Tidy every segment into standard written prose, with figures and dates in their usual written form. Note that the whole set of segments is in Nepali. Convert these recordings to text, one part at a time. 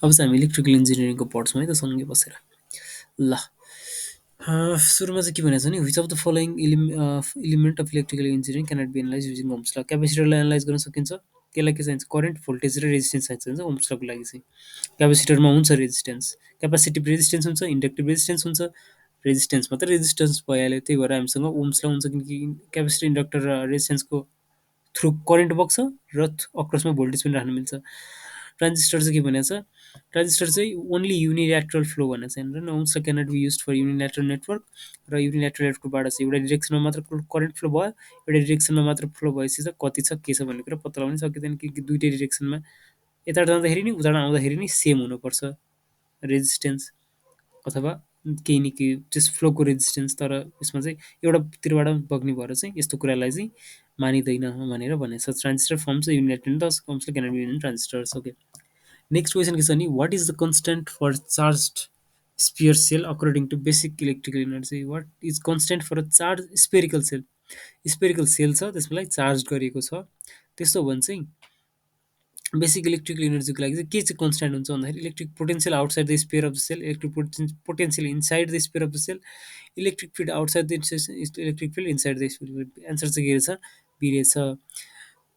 अब चाहिँ हामी इलेक्ट्रिकल इन्जिनियरिङको पढ्छौँ है त सँगै बसेर। ल सुरुमा चाहिँ के भनेको छ नि which of the following element of electrical engineering cannot be analyse using ohm's law. क्यापेसिटरलाई एनालाइज गर्न सकिन्छ। त्यसलाई के चाहिन्छ करेन्ट भोल्टेज र रेजिस्टेन्स चाहिन्छ ओम्स लको लागि चाहिँ। क्यापेसिटरमा हुन्छ रेजिस्टेन्स, क्यापासिटिभ रेजिस्टेन्स हुन्छ, इन्डक्टिभ रेजिस्टेन्स हुन्छ। रेजिस्टेन्स मात्रै रेजिस्टेन्स भइहाल्यो, त्यही भएर हामीसँग ओम्स ल हुन्छ किनकि क्यापेसिटर इन्डक्टर र रेजिस्टेन्सको थ्रु करेन्ट बग्छ र अक्रसमा भोल्टेज पनि राख्न मिल्छ। ट्रान्जिस्टर चाहिँ के भनेको छ, ट्रान्जिस्टर चाहिँ ओन्ली युनिल्याटरल फ्लो भनेको छ यहाँनिर ohm's law cannot be use for unilateral network. र युनिल्याटरल नेटवर्कबाट चाहिँ एउटा डिरेक्सनमा मात्र करेन्ट फ्लो भयो, एउटा डिरेक्सनमा मात्र फ्लो भएपछि चाहिँ कति छ के छ भन्ने कुरा पत्ता लगाउन सकिँदैन किनकि दुइटै डिरेक्सनमा यता जाँदाखेरि नि उता आउँदाखेरि नि सेम हुनुपर्छ रेजिस्टेन्स अथवा केही न केही त्यस फ्लोको रेजिस्टेन्स। तर यसमा चाहिँ एउटातिरबाट बग्ने भएर चाहिँ यस्तो कुरालाई चाहिँ मानिँदैन भनेर भनेको छ। ट्रान्जिस्टर फर्म चाहिँ unilateral the comes cannot be union transistors. Okay, next question के छ नि what is the constant for charge sphere shell according to basic electrical energy. What is constant for a charge spherical shell. Spherical shell छ त्यसलाई चार्ज गरिएको छ, त्यस्तो हो भने चाहिँ बेसिक इलेक्ट्रिकल इनर्जीको लागि चाहिँ के चाहिँ कन्स्ट्यान्ट हुन्छ भन्दाखेरि electric potential outside the sphere of the shell, electric potential inside the sphere of the shell, electric field outside the electric field inside the sphere. Answer चाहिँ के रहेछ बी रहेछ।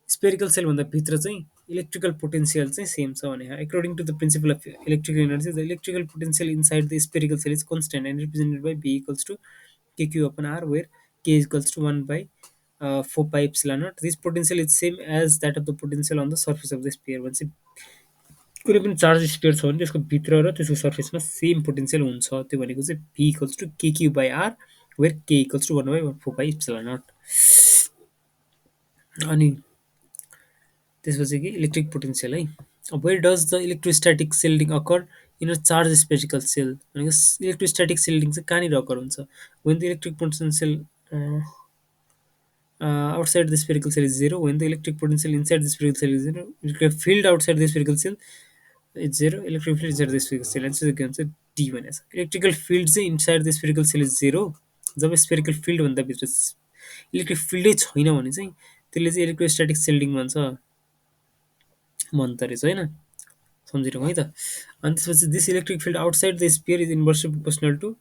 स्पेरिकल सेल भन्दा भित्र चाहिँ इलेक्ट्रिकल पोटेन्सियल चाहिँ सेम छ भने according to the principle of electrical energy the electrical potential inside the spherical shell is constant and represented by B equals to K Q upon R where K equals to 1 by 4 pi epsilon naught. This potential is same as that of the potential on the surface of the sphere भनेपछि कुनै पनि चार्ज स्पेयर छ भने त्यसको भित्र र त्यसको सर्फेसमा सेम पोटेन्सियल हुन्छ। त्यो भनेको चाहिँ V equals to K Q by R where K equals to 1 by 4 pi epsilon naught. अनि त्यसपछि कि इलेक्ट्रिक पोटेन्सियल है, where does the electrostatic shielding occur in a charge spherical shell भनेको इलेक्ट्रोस्ट्याटिक सेल्डिङ चाहिँ कहाँनिर अकर हुन्छ when the electric potential outside the spherical cell is zero when the electric potential inside the spherical cell is zero, electric field outside the spherical cell is zero, electric field inside the spherical cell answer के हुन्छ डी भनेको छ। इलेक्ट्रिकल फिल्ड चाहिँ inside the spherical shell is zero. जब स्फेरिकल फिल्ड भन्दा भित्र इलेक्ट्रिक फिल्डै छैन भने चाहिँ त्यसले चाहिँ इलेक्ट्रोस्ट्याटिक सेल्डिङ भन्छ रहेछ होइन, सम्झिरहँ है त। अनि त्यसपछि this electric field outside the sphere is inversely proportional to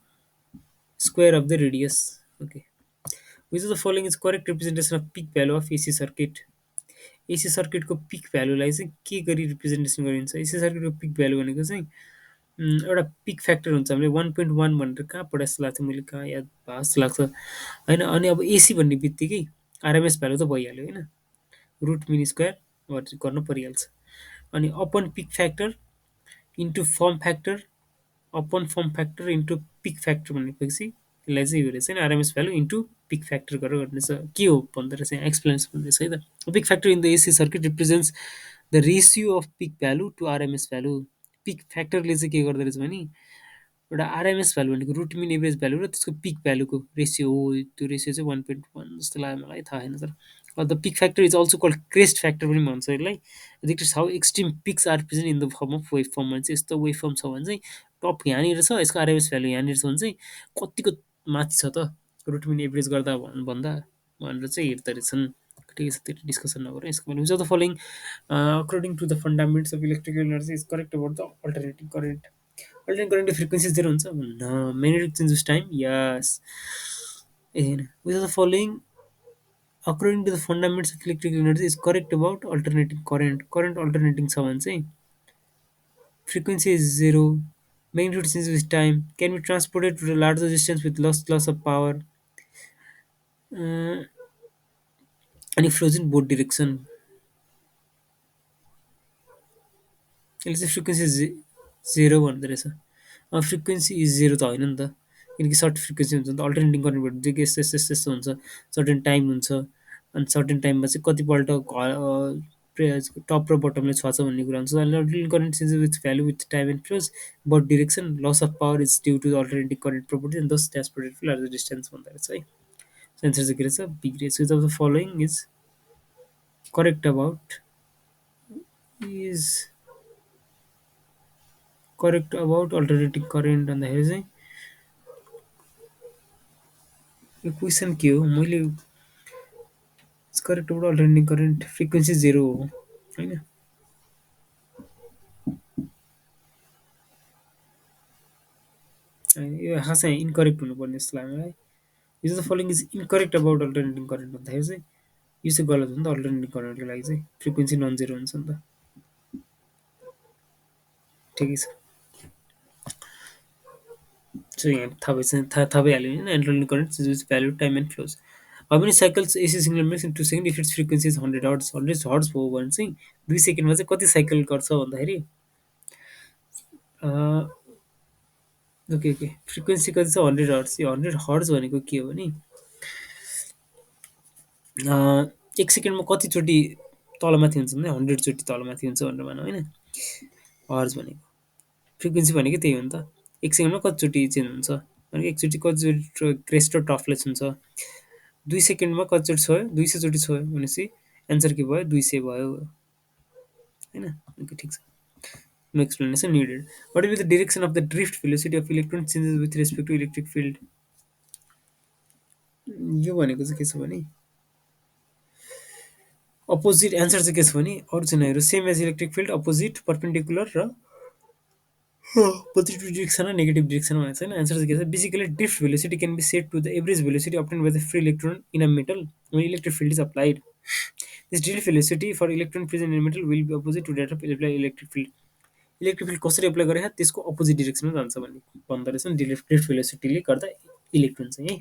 square of the radius. Okay, which of the following is correct representation of peak value of AC circuit. AC सर्किटको पिक भ्यालुलाई चाहिँ के गरी रिप्रेजेन्टेसन गरिन्छ। एसी सर्किटको पिक भ्यालु भनेको चाहिँ एउटा पिक फ्याक्टर हुन्छ। हामीले 1.1 भनेर कहाँ पढे जस्तो लाग्छ, मैले कहाँ याद भएको जस्तो लाग्छ होइन। अनि अब एसी भन्ने बित्तिकै आरएमएस भ्यालु त भइहाल्यो होइन, रुट मिन स्क्वायर गर्न परिहाल्छ। अनि upon peak factor into form factor upon form factor into peak factor भनेपछि यसलाई चाहिँ यो रहेछ नि RMS value into peak factor गरेर गर्नेछ। के हो भन्दो रहेछ यहाँ एक्सप्लेनेसन भन्दैछ है त। Peak factor in the AC circuit represents the ratio of peak value to RMS value. Peak फ्याक्टरले चाहिँ के गर्दो रहेछ भने एउटा आरएमएस भ्यालु भनेको रुट मिन एभरेज भ्यालु र त्यसको पिक भ्यालुको रेसियो हो। त्यो रेसियो चाहिँ 1.1 जस्तो लाग्यो मलाई, थाहा छैन। तर the peak factor is also called crest factor पनि भन्छ यसलाई। That is how extreme peaks are present in the form of wave form भने चाहिँ यस्तो वेभ फर्म छ भने चाहिँ टप यहाँनिर छ, यसको आरएमएस भ्यालु यहाँनिर छ भने चाहिँ कतिको माथि छ त रुट मिन एभरेज गर्दा भन्दा भनेर चाहिँ हेर्दो रहेछन्। ठिकै छ, त्यो डिस्कसन नगरौँ यसको भने which of the following according to the fundamentals of electrical energy is correct about the alternating current. Alternating करेन्टको फ्रिक्वेन्सी जेरो हुन्छ न, magnetic change with time yes. ए होइन, which of the following according to the fundamentals of electrical energy is correct about alternating current. Current alternating छ भने चाहिँ frequency is zero, magnitude changes with time, can be transported to a larger distance with loss of power, uh, and it flows in both direction. यसले चाहिँ फ्रिक्वेन्सी जेरो भन्दो रहेछ। फ्रिक्वेन्सी इज जेरो त होइन नि त, किनकि सर्ट फ्रिक्वेन्सी हुन्छ नि त। अल्टरनेटिङ करेन्ट भनेको चाहिँ यस्तो यस्तो यस्तो हुन्छ, सर्टेन टाइम हुन्छ। अनि सर्टेन टाइममा चाहिँ कतिपल्ट टप र बटमले छ भन्ने कुरा हुन्छ। Alternating current change with value with time and flows but direction loss of power is due to alternating current property and thus transported to larger distance भन्दो रहेछ है। एन्सर चाहिँ के रहेछ बी रहेछ। Which of the following is correct about is correct about alternating current भन्दाखेरि चाहिँ यो क्वेसन के हो, मैले correct about alternating current frequency zero हो होइन। यो खासै इन्करेक्ट हुनुपर्ने जस्तो लाग्यो मलाई। Which of the following is incorrect about alternating current भन्दाखेरि चाहिँ यो चाहिँ गलत हो नि त। अल्टरनेटिङ करेन्टको लागि चाहिँ फ्रिक्वेन्सी नन जिरो हुन्छ नि त। ठिकै छ। सो यहाँ थाहा भएछ थाहा भइहाल्यो होइन। Alternating current is value time and flows. अब पनि cycles AC signal makes in 2 second if it's frequency is 100 hertz. 100 hertz भयो भने चाहिँ 2 सेकेन्डमा चाहिँ कति साइकल गर्छ भन्दाखेरि ओके ओके फ्रिक्वेन्सी कति छ 100 हर्ट्ज। यो 100 हर्ट्ज भनेको के हो भने 1 सेकेन्डमा कतिचोटि तलमाथि हुन्छ भने 100 चोटि तलमाथि हुन्छ भनेर भनौँ होइन। हर्ज भनेको फ्रिक्वेन्सी भनेको त्यही हो नि त। 1 सेकेन्डमा कतिचोटि चेन्ज हुन्छ भनेको एकचोटि कतिचोटि क्रेस्ट र टफलेस हुन्छ। 2 सेकेन्डमा कतिचोटि छोयो 200 चोटि छोयो भनेपछि एन्सर के भयो 200 भयो होइन। ओके ठिक छ। No explanation needed. What will be the direction of the drift velocity of electron changes with respect to electric field. यो भनेको चाहिँ के छ भने अपोजिट एन्सर चाहिँ के छ भने अरू चाहिँ नहेरौँ। Same as electric field opposite perpendicular र पोजिटिभ डिरेक्सन र नेगेटिभ डिरेक्सन भनेको छैन। एन्सर चाहिँ के छ basically drift velocity can be set to the average velocity obtain by the free electron in a metal when electric field is applied. This drift velocity for electron present in metal will be opposite to that of electric field. Electric field कसरी एप्लाई गरेर त्यसको अपोजिट डिरेक्सनमा जान्छ भन्ने भन्दो रहेछ नि। ड्रिफ्ट भेलोसिटीले गर्दा इलेक्ट्रोन चाहिँ है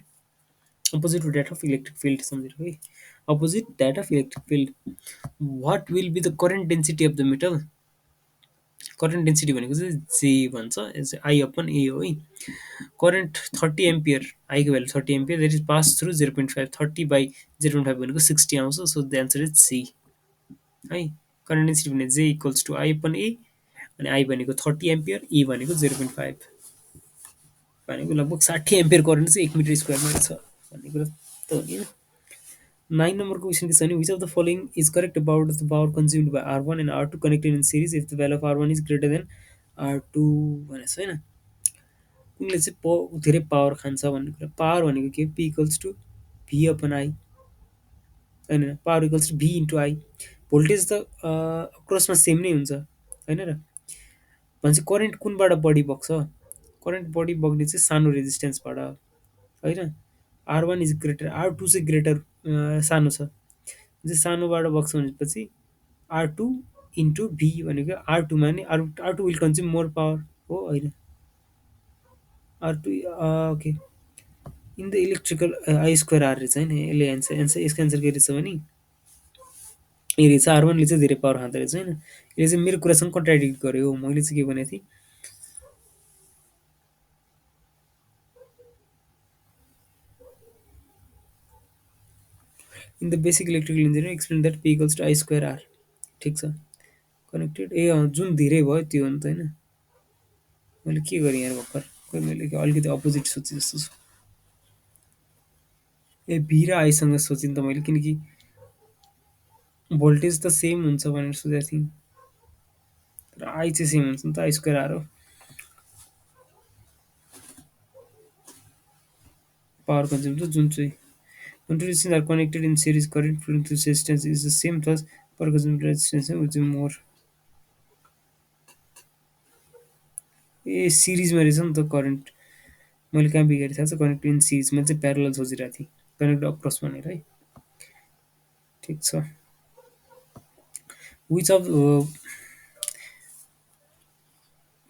opposite to that of electric field सम्झिनु है। Opposite that of electric field. What will be the current density of the metal. Current density भनेको चाहिँ जे भन्छ आई अपन ए हो है। करेन्ट 30 एम्पियर आईको value 30 ampere that is pass through 0.5 30/0.5 भनेको 60 आउँछ। So the answer is C है। करेन्ट डेन्सिटी भने J equals to I upon A अनि आई भनेको 30 एम्पियर ई भनेको 0.5 भनेको लगभग 60 एम्पियर करेन्ट चाहिँ 1 मिटर स्क्वायरमा छ भन्ने कुरा त हो नि। 9 नम्बरको क्वेसन के छ भने which of the following is correct about the power consumed by R1 and R2 connected in series if the value of R1 is greater then R2 भनेको छ होइन। कुनले चाहिँ धेरै पावर खान्छ भन्ने कुरा। पावर भनेको के P equals to V upon I होइन। Power equals to V into I. Voltage त क्रसमा सेम नै हुन्छ होइन र। भनेपछि करेन्ट कुनबाट बढी बग्छ। करेन्ट बढी बग्ने चाहिँ सानो रेजिस्टेन्सबाट होइन। R1 इज ग्रेटर R2 चाहिँ ग्रेटर सानो छ चाहिँ सानोबाट बग्छ भनेपछि R2 इन्टु भी भनेको R2मा नि R2 will consume more power हो होइन। R2 okay in the electrical I square R रहेछ होइन। यसले एन्सर यसको एन्सर के रहेछ भने ए रहेछ R1ले चाहिँ धेरै पावर खाँदो रहेछ होइन। यसले चाहिँ मेरो कुरासँग कन्ट्राडिक्ट गर्यो। मैले चाहिँ के भनेको थिएँ in the basic electrical engineering explain that P equals to I square R. ठिक छ कनेक्टेड ए जुन धेरै भयो त्यो हो नि त होइन। मैले के गरेँ यहाँ भर्खर खोइ मैले अलिकति अपोजिट सोचेँ जस्तो छ। ए भी र आईसँग सोचेँ नि त मैले किनकि भोल्टेज त सेम हुन्छ भनेर सोचेको थिएँ तर आई चाहिँ सेम हुन्छ नि त आई स्क्वायर आर हो। पावर कन्ज्युम त जुन चाहिँ when two resistors are connected in series current flowing through resistance is the same thus power consumed resistance which is more ए सिरिजमा रहेछ नि त करेन्ट। मैले कहाँ बिगारेँ थाहा छ कनेक्ट इन सिरिज मैले चाहिँ प्यारलल सोचिरहेको थिएँ कनेक्ट अक्रस भनेर है। ठिक छ। Which of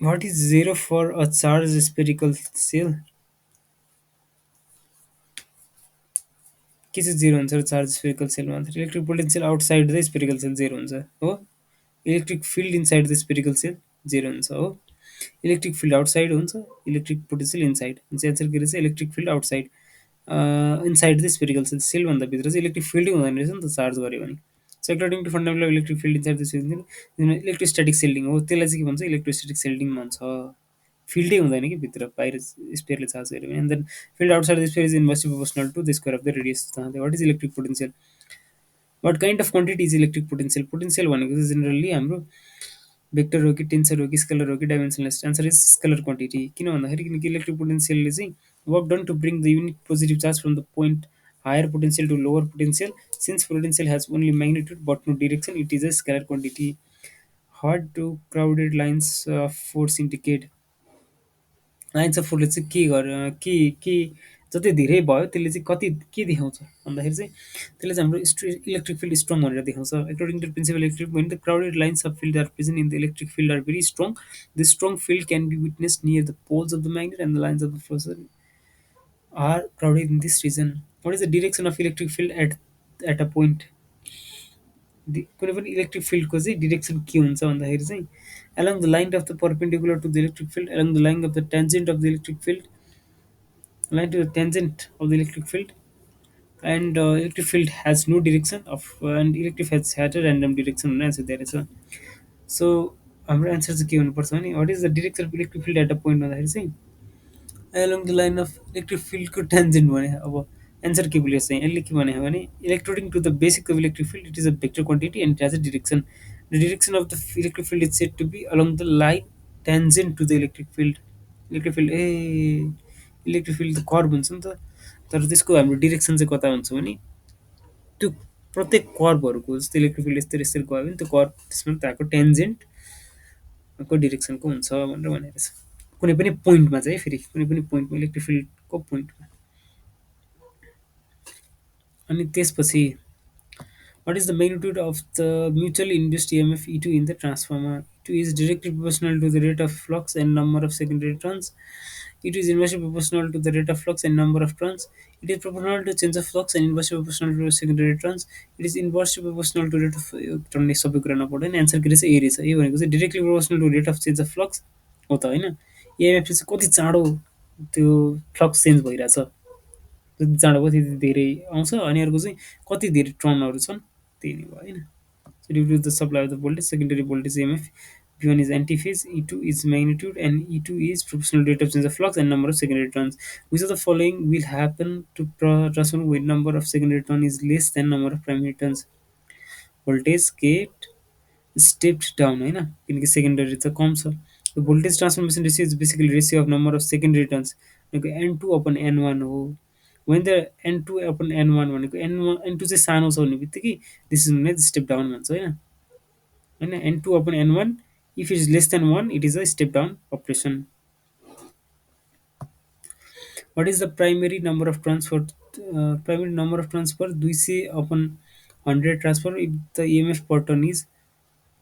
what is zero for a charge spherical shell. के चाहिँ जेरो हुन्छ र चार्ज स्पेरिकल सेलमा भन्दाखेरि electric potential outside the spherical shell zero हुन्छ हो। Electric field inside the spherical shell zero हुन्छ हो। इलेक्ट्रिक फिल्ड आउटसाइड हुन्छ इलेक्ट्रिक पोटेन्सियल इनसाइड हुन्छ। एन्सर के रहेछ electric field outside inside the spherical shell. सेलभन्दा भित्र चाहिँ इलेक्ट्रिक फिल्डै हुँदैन रहेछ नि त चार्ज गऱ्यो भने। So according to fundamental electric field inside the shell electrostatic shielding हो। त्यसलाई चाहिँ के भन्छ इलेक्ट्रोस्ट्याटिक सेल्डिङ भन्छ। फिल्डै हुँदैन कि भित्र बाहिर स्पेयरले चार्ज गऱ्यो भने। And then field outside the sphere is inversely proportional to the square of the radius. What is electric potential. What kind of quantity is electric potential. Potential भनेको चाहिँ जेनरली हाम्रो भेक्टर हो कि टेन्सर हो कि स्केलर हो कि dimensionless. Answer is scalar quantity. किन भन्दाखेरि किनकि इलेक्ट्रिक पोटेन्सियलले चाहिँ work done to bring the unit positive charge from the point higher potential to lower potential since potential has only magnitude but no direction it is a scalar quantity. Hard to crowded lines of force indicate. Lines of फोर्सले चाहिँ के जति धेरै भयो त्यसले चाहिँ कति के देखाउँछ भन्दाखेरि चाहिँ त्यसले चाहिँ हाम्रो इलेक्ट्रिक फिल्ड स्ट्रङ भनेर देखाउँछ according to principle electric when the crowded lines of field are present in the electric field are very strong. This strong field can be witnessed near the poles of the magnet and the lines of the force are crowded in this region. What is the direction of electric field at a point? कुनै पनि इलेक्ट्रिक फिल्डको चाहिँ डिरेक्सन के हुन्छ भन्दाखेरि चाहिँ along the line of the perpendicular to the electric field, along the line of the tangent of the electric field, line to the tangent of the electric field, and electric field has no direction of and electric has had a random direction भन्ने आन्सर दिएर छ. सो हाम्रो आन्सर चाहिँ के हुनुपर्छ भने what is the direction of electric field at a point भन्दाखेरि चाहिँ along the line of electric field को tangent भने अब आन्सर के बोलेको चाहिँ यसले के भने भने electrodic to the basic of electric field it is a vector quantity and it has a direction. The direction of the electric field is said to be along the line tangent to the electric field. Electric field electric field त कर्भ हुन्छ नि त तर त्यसको हाम्रो डिरेक्सन चाहिँ कता हुन्छ भने त्यो प्रत्येक कर्भहरूको जस्तो इलेक्ट्रिक फिल्ड यस्तरी यस्तरी गयो भने त्यो कर्भ त्यसमा त्यहाँको टेन्जेन्टको डिरेक्सनको हुन्छ भनेर भनेको छ कुनै पनि पोइन्टमा चाहिँ फेरि कुनै पनि पोइन्टमा इलेक्ट्रिक फिल्डको पोइन्टमा अनि त्यसपछि what is the magnitude of the mutually induced EMF E2 in the transformer? E2 is directly proportional to the rate of flux and number of secondary turns. E2 is inversely proportional to the rate of flux and number of turns. It is proportional to change of flux and inversely proportional to secondary turns. It is inversely proportional to rate of turn सबै कुरा नपढ्दैन एन्सर के रहेछ ए रहेछ यो भनेको चाहिँ directly proportional to rate of change of flux हो त होइन इएमएफ चाहिँ कति चाँडो त्यो फ्लक्स चेन्ज भइरहेछ जति चाँडो भयो त्यति धेरै आउँछ अनि अर्को चाहिँ कति धेरै टर्नहरू छन् त्यही नै भयो होइन so due to the supply of the voltage secondary voltage EMF V1 is antiphase E2 is magnitude and E2 is proportional rate of change of flux and number of secondary turns which of the following will happen to transform when number of secondary turn is less than number of primary turns voltage get stepped down होइन किनकि सेकेन्डरी त कम छ voltage transformation ratio is basically ratio of number of secondary turns भनेको N two upon N one हो when the N two upon N one भनेको एन टू चाहिँ सानो छ भन्ने बित्तिकै this is net step down भन्छ होइन N two upon N one if it is less than one it is a step down operation what is the primary number of transfer primary number of transfer 200 upon 100 transfer if the EMF per turn is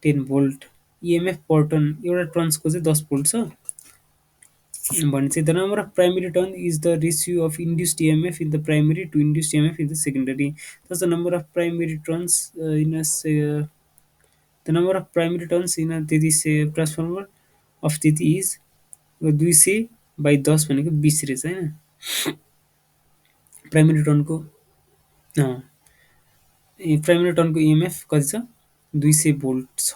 10 volt EMF per turn एउटा टर्न्सको चाहिँ 10 भोल्ट छ भने चाहिँ the number of primary turn is the ratio of induced EMF in the primary to induced EMF in the secondary thus the number of primary turns in the number of primary turns in त्यति ट्रान्सफर्मर अफ त्यति इज 200/10 भनेको 20 रहेछ होइन प्राइमेरी टर्नको प्राइमेरी टर्नको इएमएफ कति छ 200 भोल्ट छ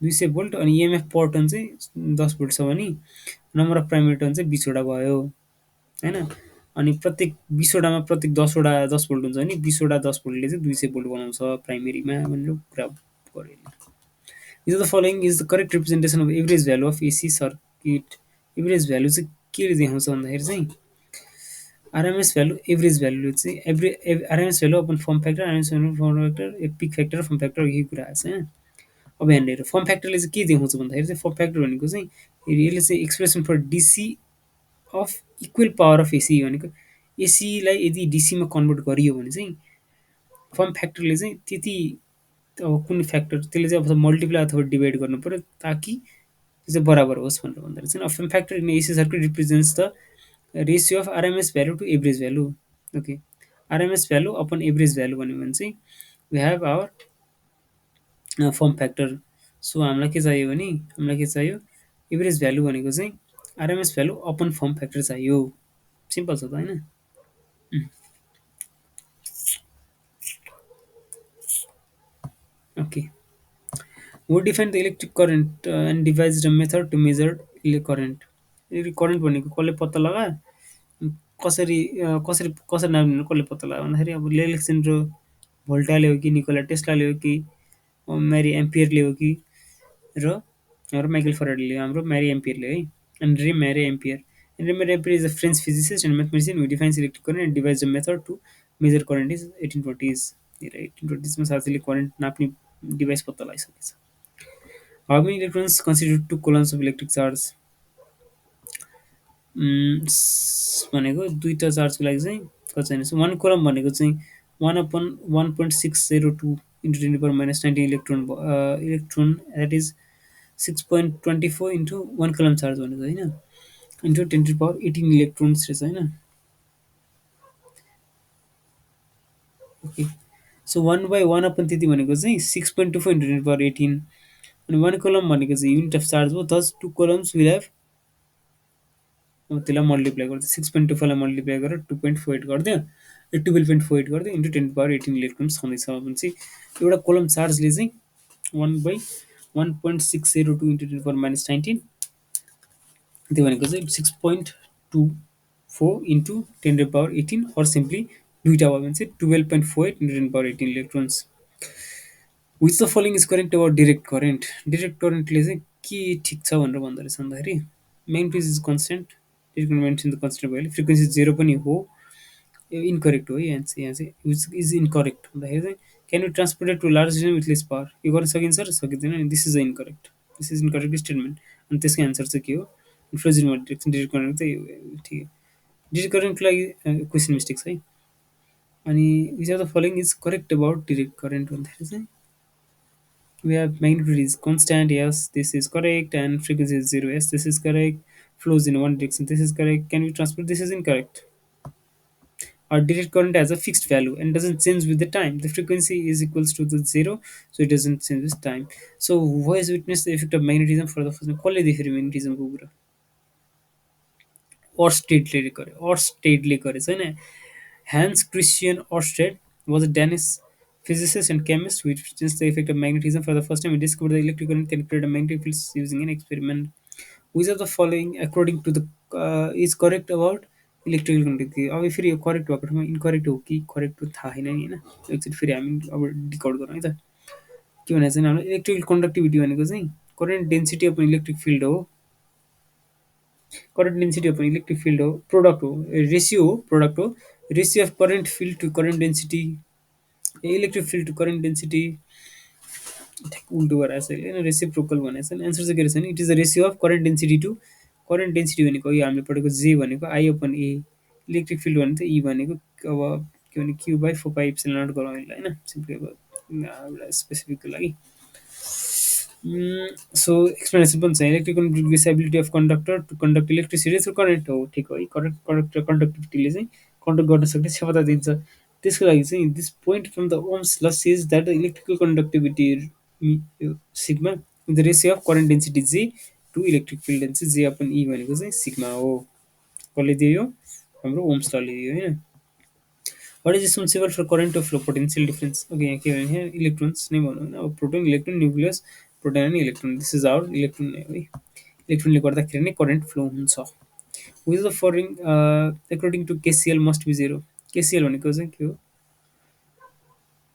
200 भोल्ट अनि इएमएफ पर टर्न चाहिँ 10 भोल्ट छ भने नम्बर अफ प्राइमेरी टर्न चाहिँ 20वटा भयो होइन अनि प्रत्येक 20वटामा प्रत्येक 10वटा 10 भोल्ट हुन्छ भने 20वटा 10 भोल्टले चाहिँ 200 भोल्ट बनाउँछ प्राइमेरीमा भनेर कुरा गऱ्यो is the following is the correct representation of average value of AC circuit average value चाहिँ के देखाउँछ भन्दाखेरि चाहिँ आरएमएस भ्यालु एभरेज भ्यालुले चाहिँ RMS value upon form factor RMS value form factor peak factor form factor यही कुरा छ होइन अब यहाँनिर फर्म फ्याक्टरले चाहिँ के देखाउँछ भन्दाखेरि चाहिँ फर्म फ्याक्टर भनेको चाहिँ यसले चाहिँ expression for DC of equal power of AC भनेको एसीलाई यदि डिसीमा कन्भर्ट गरियो भने चाहिँ फर्म फ्याक्टरले चाहिँ त्यति अब कुन फ्याक्टर त्यसले चाहिँ अब मल्टिप्लाई अथवा डिभाइड गर्नु पऱ्यो ताकि त्यो चाहिँ बराबर होस् भनेर भन्दाखेरि चाहिँ form factor in AC circuit represents the ratio of RMS value to average value okay RMS value upon average value भन्यो भने चाहिँ we have our form factor so हामीलाई के चाहियो भने हामीलाई के चाहियो एभरेज भ्यालु भनेको चाहिँ RMS value upon form factor चाहियो सिम्पल छ त होइन okay we define the electric current and devised a method to measure current electric current भनेको कसले पत्ता लगायो कसरी कसरी कसरी नाप्ने कसले पत्ता लगायो भन्दाखेरि अब लेलेक्सेन्ड्रो भोल्टाले हो कि निकोला टेस्लाले हो कि म्यारी एम्पियरले हो कि र हाम्रो माइकल फराडेले हाम्रो म्यारी एम्पियरले है Andre Marie Ampere Andre Marie Ampere is a French physicist and mathematician who defines electric current and devise a method to measure current is 1840s 1840s मा साथीले करेन्ट नाप्ने डिभाइस पत्ता लगाइसकेको छ How many electrons constitute 2 coulombs of electric charge? भनेको दुईवटा चार्जको लागि चाहिँ कति चाहिन्छ वान कोलम भनेको चाहिँ 1/1.602 into 10 to the power -19 electron that is 6.24 into one coulomb charge भनेको होइन into 10 to the power 18 electrons रहेछ होइन okay so one by one upon त्यति भनेको चाहिँ 6.24 इन्टु 10 to the power 18 अनि वान कोलम भनेको चाहिँ युनिट अफ चार्ज हो दस टु कोलम्स विल हेभ अब त्यसलाई मल्टिप्लाई गरिदियो 6.24लाई मल्टिप्लाई गरेर 2.48 गरिदियो 12.48 गरिदियो into 10 to the power 18 electrons छँदैछ भने चाहिँ एउटा कोलम चार्जले चाहिँ 1/1.602 इन्टु 10 to the power -19 त्यो भनेको चाहिँ 6.24 into 10 to the power 18 or simply दुईवटा भयो भने चाहिँ 12.48 into 10 to the power 18 electrons which the following is correct about direct current direct करेन्टले चाहिँ के ठिक छ भनेर भन्दो रहेछ भन्दाखेरि magnetism is constant direct mention the constant भयो फ्रिक्वेन्सी जेरो पनि हो यो इन्करेक्ट हो है यहाँ चाहिँ विच इज इन्करेक्ट भन्दाखेरि चाहिँ can you transported to large region with less power यो गर्न सकिन्छ र सकिँदैन अनि this is a incorrect this is incorrect statement अनि त्यसको एन्सर चाहिँ के हो फ्लोजिङ डिरेक्सन डिरेक्ट करेन्ट चाहिँ ठिक डिरेक्ट करेन्टको लागि क्वेसन मिस्टेक छ है अनि which are the following is correct about direct current भन्दाखेरि चाहिँ we have magnitude is constant, yes, this is correct, and frequency is zero, yes, this is correct, flows in one direction, this is correct, can we transport, this is incorrect. Our direct current has a fixed value and doesn't change with the time. The frequency is equals to the zero, so it doesn't change with time. So who has witnessed the effect of magnetism for the first time? कसले देखेर magnetism को कुरा Orstedले गरेछ हैन Hans Christian Oersted was a Danish physicist and chemist who witnessed the effect of magnetism for the first time. He discovered the electric current can create a magnetic field using an experiment. Which of the following, according to the, is correct about electrical conductivity अब फेरि यो करेक्ट भएको ठाउँमा इन्करेक्ट हो कि करेक्ट हो थाहा छैन नि होइन एकचोटि फेरि हामी अब डिकोड गरौँ है त के भनेको चाहिँ हाम्रो इलेक्ट्रिकल कन्डक्टिभिटी भनेको चाहिँ current density of electric field हो current density of an electric field हो product हो ratio हो product हो ratio of current field to current density electric field to current density ठ्याक्क उल्टो गराएको छ होइन रेसिप्रोकल भनेको छ नि एन्सर चाहिँ के रहेछ भने it is the ratio of current density to current density भनेको यो हामीले पढेको जे भनेको I upon A electric field भने चाहिँ ई भनेको अब के भने Q by four pi epsilon naught गरौँ यसलाई होइन सिम्पली अब एउटा स्पेसिफिकको लागि सो एक्सप्लेनेसन पनि छ electrical disability of conductor to conduct electricity through current हो ठिक हो है करेक्ट करेक्ट कन्डक्टिभिटीले चाहिँ कन्डक्ट गर्न सक्ने क्षमता दिन्छ त्यसको लागि चाहिँ this point from the Ohm's ल says that the electrical conductivity sigma the ratio of current density जे टु इलेक्ट्रिक फिल्ड डेन्सिटी जे अपन ई भनेको चाहिँ सिग्मा हो कसले दियो यो हाम्रो ओम्स लले दियो होइन what is responsible for current of flow potential difference okay यहाँ के भने इलेक्ट्रोन्स नै भनौँ होइन अब प्रोटोन इलेक्ट्रोन न्युक्लियस प्रोटोन अनि electron this is our electron है इलेक्ट्रोनले गर्दाखेरि नै करेन्ट फ्लो हुन्छ which the following according to KCL must be zero KCL भनेको चाहिँ के हो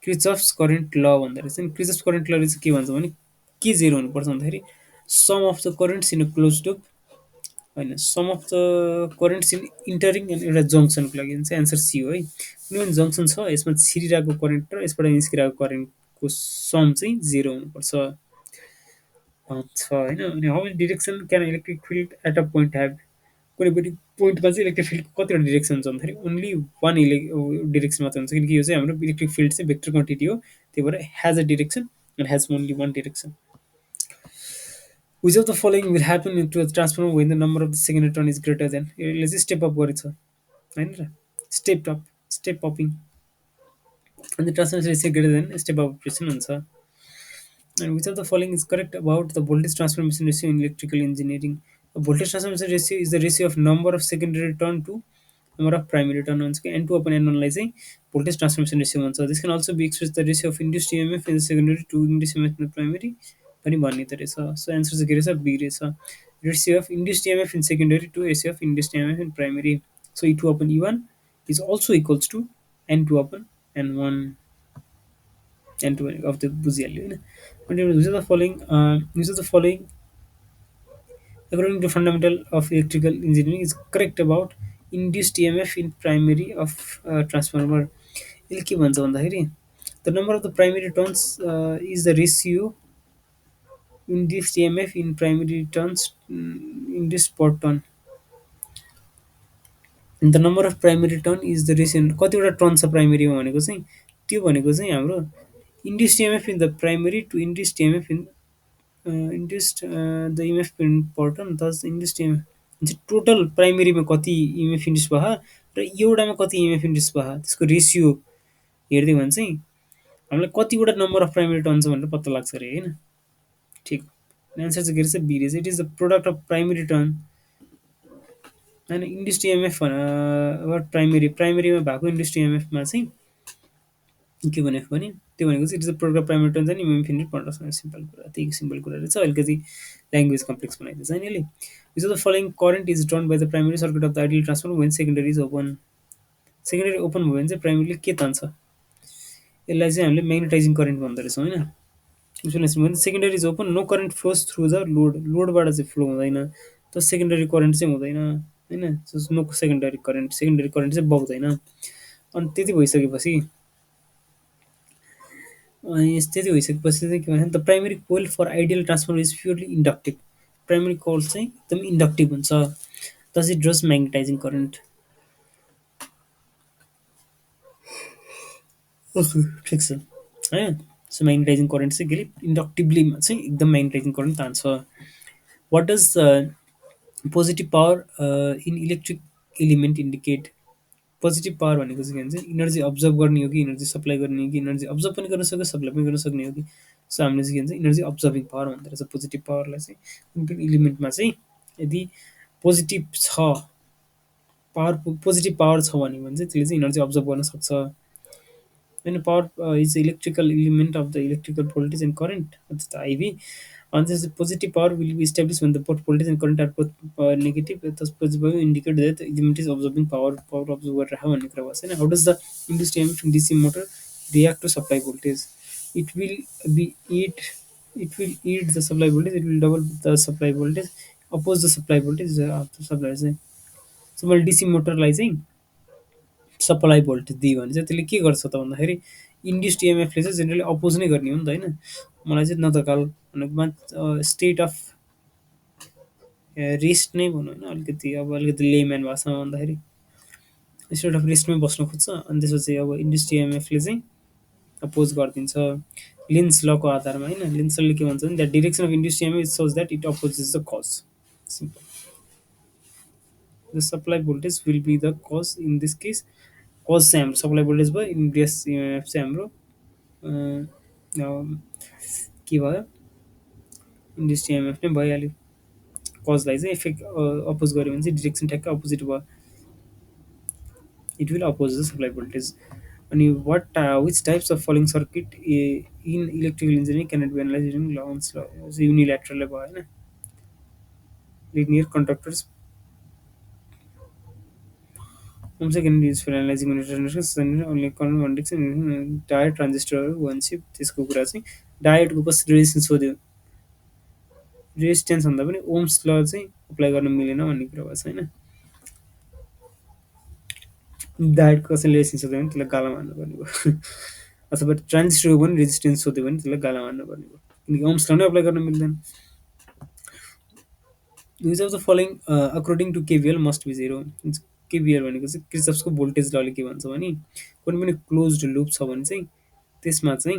क्रिचफ्स करेन्ट ल भन्दो रहेछ नि क्रिचफ्स करेन्ट लले चाहिँ के भन्छ भने के जेरो हुनुपर्छ भन्दाखेरि sum of the currents in a close loop होइन sum of the currents in entering and एउटा जङ्सनको लागि चाहिँ एन्सर सी हो है कुनै पनि जङ्सन छ यसमा छिरिरहेको करेन्ट र यसबाट निस्किरहेको करेन्टको सम चाहिँ जेरो हुनुपर्छ छ होइन अनि how many direction can electric field at a point have कुनै पनि पोइन्टमा चाहिँ इलेक्ट्रिक फिल्डको कतिवटा डिरेक्सन हुन्छ भन्दाखेरि ओन्ली वान डिरेक्सन मात्र हुन्छ किनकि यो चाहिँ हाम्रो इलेक्ट्रिक फिल्ड चाहिँ भेक्टर क्वान्टिटी हो त्यही भएर has a direction and has only one direction which of the following will happen to transformer when the number of the second turn is greater than यसले चाहिँ स्टेप अप गरेछ होइन र स्टेप अपिङ अनि transformation ratio greater than step up operation हुन्छ and which of the following is correct about the voltage transformation ratio in electrical engineering? The voltage transformation ratio is the ratio of number of secondary turn to number of primary turn on N2 upon N1 voltage transformation ratio. So this can also be expressed the ratio of induced EMF in the secondary to induced EMF in the primary. पनि भन्ने त रहेछ सो एन्सर चाहिँ के रहेछ बी रहेछ ratio of induced EMF in secondary to ratio of induced EMF in primary so E two upon E one is also equals to N two upon N one N two भनेको अब त्यो बुझिहाल्यो होइन which of the following according to fundamental of electrical engineering is correct about induced EMF in primary of transformer यसले के भन्छ भन्दाखेरि the number of the primary turns is the ratio induced EMF in primary turns induced per turn the number of primary turn is the ratio कतिवटा टर्न छ प्राइमेरीमा भनेको चाहिँ त्यो भनेको चाहिँ हाम्रो induce EMF in the primary to induce EMF in induced the EMF in per turn thus induce EMF total प्राइमेरीमा कति इएमएफ इन्ड्युस भयो र एउटामा कति इएमएफ इन्ड्युस भयो त्यसको रेसियो हेरिदियो भने चाहिँ हामीलाई कतिवटा नम्बर अफ प्राइमेरी टर्न छ भनेर पत्ता लाग्छ अरे होइन ठिक एन्सर चाहिँ के रहेछ बी रहेछ it is the product of primary turn होइन इन्ड्युस्ड इएमएफ प्राइमेरीमा भएको इन्ड्युस्ड इएमएफमा चाहिँ के भनेको भने त्यो भनेको चाहिँ it is the product of primary turn चाहिँ इएमएफ इन्ड्युस पर्न सिम्पल कुरा त्यही सिम्पल कुरा रहेछ अलिकति ल्याङ्ग्वेज कम्प्लेक्स बनाइदिन्छ होइन यसले which of the following current is drawn by the primary circuit of the ideal transfer when secondary is open secondary open भयो भने चाहिँ प्राइमेरीले के तान्छ यसलाई चाहिँ हामीले म्याग्नेटाइजिङ करेन्ट भन्दो रहेछौँ होइन उसले secondary is open no current flows through the लोडबाट चाहिँ फ्लो हुँदैन त सेकेन्डरी करेन्ट चाहिँ हुँदैन होइन नो सेकेन्डरी करेन्ट चाहिँ बग्दैन अनि त्यति भइसकेपछि चाहिँ के भन्छ the primary coil for ideal transfer is purely inductive primary coil चाहिँ एकदम इन्डक्टिभ हुन्छ दस इट ड्रस म्याग्नेटाइजिङ करेन्ट ठिक छ होइन सो म्याग्नेटाइजिङ करेन्ट चाहिँ के अरे इन्डक्टिभलीमा चाहिँ एकदम म्याग्नेटाइजिङ करेन्ट तान्छ what does positive power in electric element indicate positive power भनेको चाहिँ के भन्छ इनर्जी अब्जर्भ गर्ने हो कि इनर्जी सप्लाई गर्ने हो कि इनर्जी अब्जर्भ पनि गर्न सक्यो सप्लाई पनि गर्न सक्ने हो कि सो हामीले चाहिँ के भन्छ इनर्जी अब्जर्भिङ पावर भन्दो रहेछ पोजिटिभ पावरलाई चाहिँ कुनै पनि इलिमेन्टमा चाहिँ यदि पोजिटिभ छ पोजिटिभ पावर छ भने चाहिँ त्यसले चाहिँ इनर्जी अब्जर्भ गर्न सक्छ होइन power is electrical element of the electrical voltage and current जस्तो आइभी अनि त्यसपछि positive power will be establish when the both voltage and current are both negative thus positive indicate that the element is absorbing power absorb गरेर भन्ने कुरा भएको छैन how does the induced EMF in DC motor react to supply voltage it will be it will eat the supply voltage it will double the supply voltage oppose the supply voltage after supply चाहिँ so मैले DC मोटरलाई चाहिँ सप्लाई भोल्टेज दियो भने चाहिँ त्यसले के गर्छ त भन्दाखेरि इन्ड्युस्ड इएमएफले चाहिँ जेनरली अपोज नै गर्ने हो नि त होइन मलाई चाहिँ न त काल भनेको स्टेट अफ रेस्ट नै भनौँ होइन अलिकति लेम्यान भाषामा भन्दाखेरि स्टेट अफ रेस्टमै बस्न खोज्छ अनि त्यसपछि अब इन्ड्युस्ड इएमएफले चाहिँ अपोज गरिदिन्छ लिन्स लको आधारमा होइन लिन्स लले के भन्छ भने that direction of induced EMF shows that it opposes the cause simple the supply voltage will be the cause in this case cause चाहिँ हाम्रो सप्लाई भोल्टेज भयो इन्ड्युस इएमएफ चाहिँ हाम्रो के भयो इन्ड्युस्ड इएमएफ नै भइहाल्यो कजलाई चाहिँ इफेक्ट अपोज गऱ्यो भने चाहिँ डिरेक्सन ठ्याक्क अपोजिट भयो it will oppose the supply voltage अनि what which types of following circuit in electrical engineering cannot be analyse using ohm's law युनिल्याटरलै भयो होइन linear conductors ohm's can use for analysing only current condition diode ट्रान्जिस्टरहरू भन्छ त्यसको कुरा चाहिँ डायोडको पछि रेजिस्टेन्स सोध्यो रेजिस्टेन्स भन्दा पनि ओम्स ल चाहिँ अप्लाई गर्न मिलेन भन्ने कुरा भएको छ होइन डायोडको कसैले रेजिस्टेन्स सोध्यो भने त्यसलाई गाला मार्नुपर्ने भयो अथवा ट्रान्जिस्टरको पनि रेजिस्टेन्स सोध्यो भने त्यसलाई गाला मार्नुपर्ने भयो किनकि ओम्स ल नै अप्लाई गर्न मिल्दैन which of the following according to KVL must be zero KVL भनेको चाहिँ क्रिचफ्सको भोल्टेज लले के भन्छ भने कुनै पनि क्लोज्ड लुप छ भने चाहिँ त्यसमा चाहिँ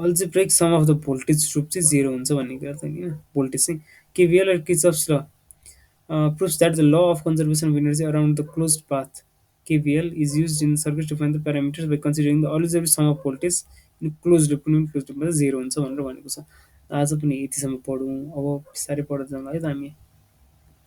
algebraic sum of the voltage drupe चाहिँ जेरो हुन्छ भन्ने कुरा त होइन भोल्टेज चाहिँ केभिएल र क्रिचफ्स ल proves that the law of conservation of energy around the closed path KVL is used in circuits to find the parameters by considering the algebraic sum of voltage in closed loop कुनै closed loop मा 0 हुन्छ भनेर भनेको छ आज पनि यतिसम्म पढौँ अब बिस्तारै पढ्दै जाउँला है त हामी